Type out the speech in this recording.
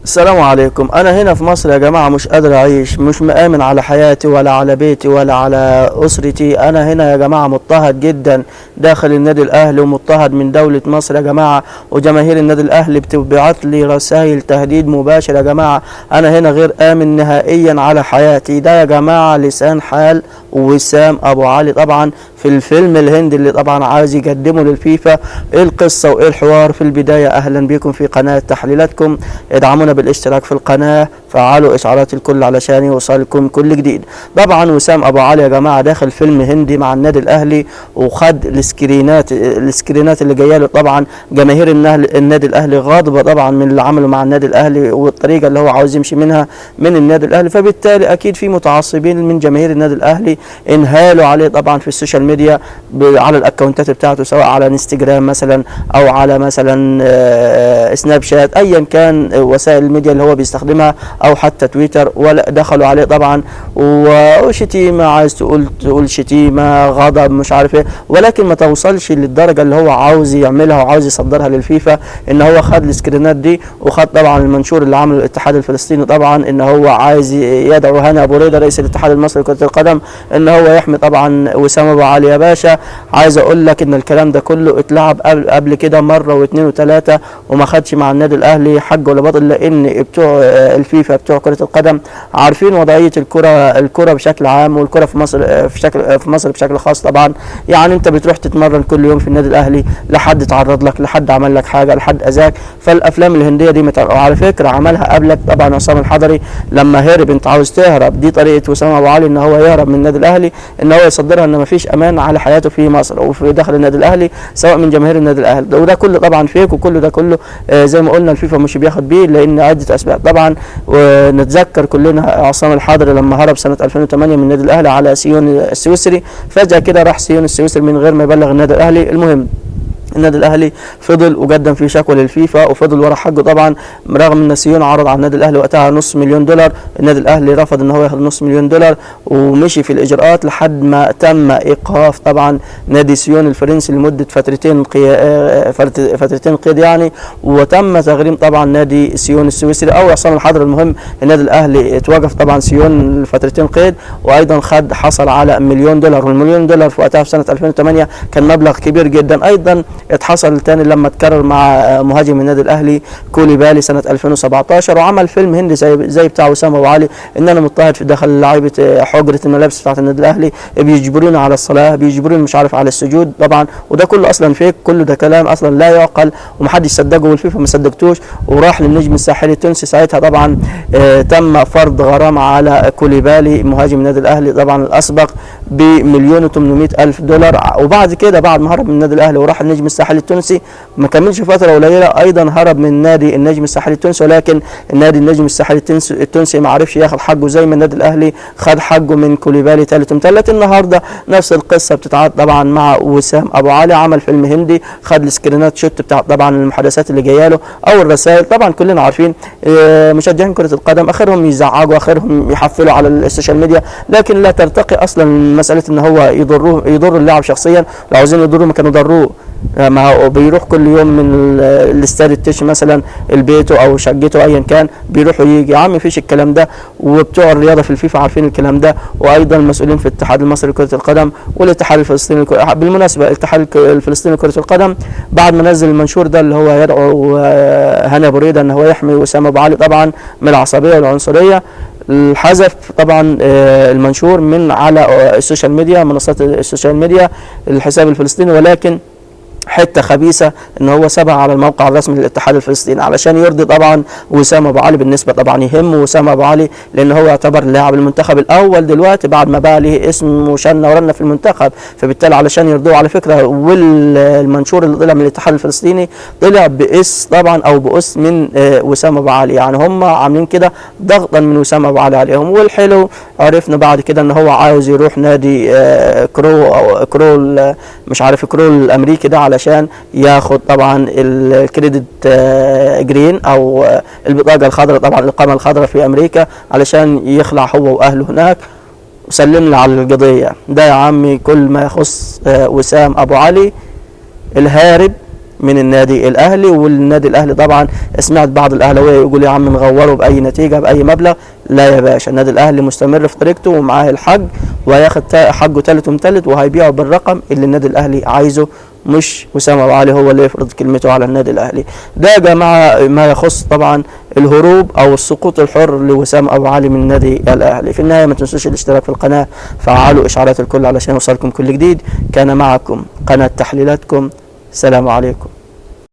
السلام عليكم. انا هنا في مصر يا جماعة مش قادر اعيش، مش مآمن على حياتي ولا على بيتي ولا على اسرتي. انا هنا يا جماعة مضطهد جدا داخل النادي الاهلي، ومضطهد من دولة مصر يا جماعة، وجماهير النادي الاهلي بتبعت لي رسائل تهديد مباشر يا جماعة. انا هنا غير امن نهائيا على حياتي. ده يا جماعة لسان حال وسام ابو علي طبعا في الفيلم الهندي اللي طبعا عايز يقدمه للفيفا. ايه القصة وايه الحوار؟ في البداية اهلا بكم في قناة تحليلاتكم، ادعمونا بالاشتراك في القناة، فعلوا اشعارات الكل علشان يوصلكم كل جديد. طبعا وسام ابو علي يا جماعة داخل فيلم هندي مع النادي الاهلي، وخد السكرينات اللي جايه له. طبعا جماهير النادي الاهلي غاضبة طبعا من اللي عمله مع النادي الاهلي والطريقة اللي هو عاوز يمشي منها من النادي الاهلي، فبالتالي اكيد في متعصبين من جماهير النادي الاهلي انهالوا عليه طبعا في السوشيال ميديا على الاكونتات بتاعته، سواء على انستجرام مثلا او على مثلا سناب شات، ايا كان وسائل الميديا اللي هو بيستخدمها، او حتى تويتر، ولا دخلوا عليه طبعا وشتيمه، عايز تقول شتيمه، غضب، مش عارف ايه، ولكن ما توصلش للدرجه اللي هو عاوز يعملها وعاوز يصدرها للفيفا. ان هو خد السكرينات دي، وخد طبعا المنشور اللي عمله الاتحاد الفلسطيني طبعا، ان هو عايز يدعو هاني ابو ريده رئيس الاتحاد المصري لكره القدم ان هو يحمي طبعا وسام ابو علي. يا باشا عايز اقول لك ان الكلام ده كله اتلعب قبل كده مره واثنين وثلاثه، وما خدش مع النادي الاهلي حق ولا باطل، لان بتوع الفيفا بتوع كره القدم عارفين وضعيه الكره بشكل عام، والكره في مصر في مصر بشكل خاص طبعا. يعني انت بتروح تتمرن كل يوم في النادي الاهلي، لحد تعرض لك، لحد عمل لك حاجه، لحد اذاك. فالافلام الهنديه دي وعلى فكره عملها قبلك طبعا عصام الحضري لما هرب. انت عاوز تهرب، دي طريقه وسام ابو علي ان هو يهرب من النادي الاهلي، ان هو يصدرها ان مفيش امان على حياته في مصر وفي داخل النادي الاهلي، سواء من جماهير النادي الاهلي. وده كله طبعا فيك، وكله ده كله زي ما قلنا الفيفا مش بياخد بيه لان عده اسباب طبعا. ونتذكر كلنا عصام الحضري لما هرب سنه 2008 من النادي الاهلي على سيون السويسري، فجاه كده راح سيون السويسري من غير ما يبلغ النادي الاهلي. المهم النادي الاهلي فضل وقدم فيه شكوى للفيفا، وفضل ورا حقه طبعا، رغم ان سيون عرض على النادي الاهلي وقتها $500,000. النادي الاهلي رفض ان هو ياخد $500,000 ومشي في الاجراءات لحد ما تم ايقاف طبعا نادي سيون الفرنسي لمده فترتين قيد يعني، وتم تغريم طبعا نادي سيون السويسري او عصام الحضري. المهم النادي الاهلي اتوقف طبعا سيون لفترتين قيد، وايضا حصل على $1,000,000، وال$1,000,000 في وقتها في سنه 2008 كان مبلغ كبير جدا. ايضا اتحصل تاني لما اتكرر مع مهاجم النادي الاهلي كوليبالي سنه 2017، وعمل فيلم هندي زي بتاع وسام ابو علي، ان انا مضطهد في داخل لعيبه حجره الملابس بتاعه النادي الاهلي، بيجبروني على الصلاه، بيجبروني مش عارف على السجود طبعا. وده كله اصلا فيك، كله ده كلام اصلا لا يعقل ومحدش صدقه، والفيفا ما صدقتوش. وراح للنجم الساحلي التونسي ساعتها طبعا تم فرض غرامه على كوليبالي مهاجم النادي الاهلي طبعا الاسبق $1,800,000. وبعد كده بعد ما هرب من النادي الاهلي وراح النجم الساحلي التونسي، ما كملش فتره قليله ايضا هرب من نادي النجم الساحلي التونسي، ولكن النادي النجم الساحلي التونسي ما عرفش ياخد حقه زي ما النادي الاهلي خد حقه من كوليبالي ثالث ومثلث. النهارده نفس القصه بتتعاد طبعا مع وسام ابو علي، عمل فيلم هندي، خد السكرينات شوت بتاع طبعا المحادثات اللي جايه له او الرسائل. طبعا كلنا عارفين مشجعين كره القدم اخرهم يزعجوا، اخرهم يحفلوا على السوشيال ميديا، لكن لا ترتقي اصلا مساله ان هو يضر اللاعب شخصيا. لو عاوزين يضروه ما كانوا ضروه، ما هو بيروح كل يوم من الاستاد التشي مثلا البيته او شقته ايا كان، بيروح ويجي. يا عم مفيش الكلام ده، وبتوع الرياضه في الفيفا عارفين الكلام ده، وايضا المسؤولين في الاتحاد المصري لكره القدم والاتحاد الفلسطيني بالمناسبه الاتحاد الفلسطيني لكره القدم بعد ما نزل المنشور ده اللي هو يدعو هاني ابو ريده ان هو يحمي وسام ابو علي طبعا من العصبيه والعنصريه، حذف طبعا المنشور من على السوشيال ميديا، منصات السوشيال ميديا، الحساب الفلسطيني. ولكن حته خبيثه ان هو سابها على الموقع الرسمي للاتحاد الفلسطيني علشان يرضي طبعا وسام ابو علي. بالنسبه طبعا يهم وسام ابو علي لان هو يعتبر لاعب المنتخب الاول دلوقتي بعد ما بقى له اسم وشنه ورنه في المنتخب، فبالتالي علشان يرضوه. على فكره والمنشور اللي طلع من الاتحاد الفلسطيني طلع باسم طبعا او باسم من وسام ابو علي، يعني هم عاملين كده ضغطا من وسام ابو علي عليهم. والحلو عرفنا بعد كده ان هو عاوز يروح نادي كرو مش عارف كرو الامريكي ده علشان ياخد طبعا الكريدت جرين او البطاقه الخضراء طبعا الاقامه الخضراء في امريكا علشان يخلع هو واهله هناك. وسلمنا على القضيه ده يا عمي. كل ما يخص وسام ابو علي الهارب من النادي الاهلي. والنادي الاهلي طبعا سمعت بعض الاهلاويه يقول يا عم نغوره باي نتيجه باي مبلغ. لا يا باشا، النادي الاهلي مستمر في طريقته ومعاه الحق، وهياخد حقه تالت ومتلت، وهيبيعه بالرقم اللي النادي الاهلي عايزه، مش وسام ابو علي هو اللي يفرض كلمته على النادي الاهلي. ده يا جماعه ما يخص طبعا الهروب او السقوط الحر لوسام ابو علي من النادي الاهلي. في النهايه ما تنسوش الاشتراك في القناه، فعلوا اشعارات الكل علشان يوصلكم كل جديد. كان معكم قناه تحليلاتكم، سلام عليكم.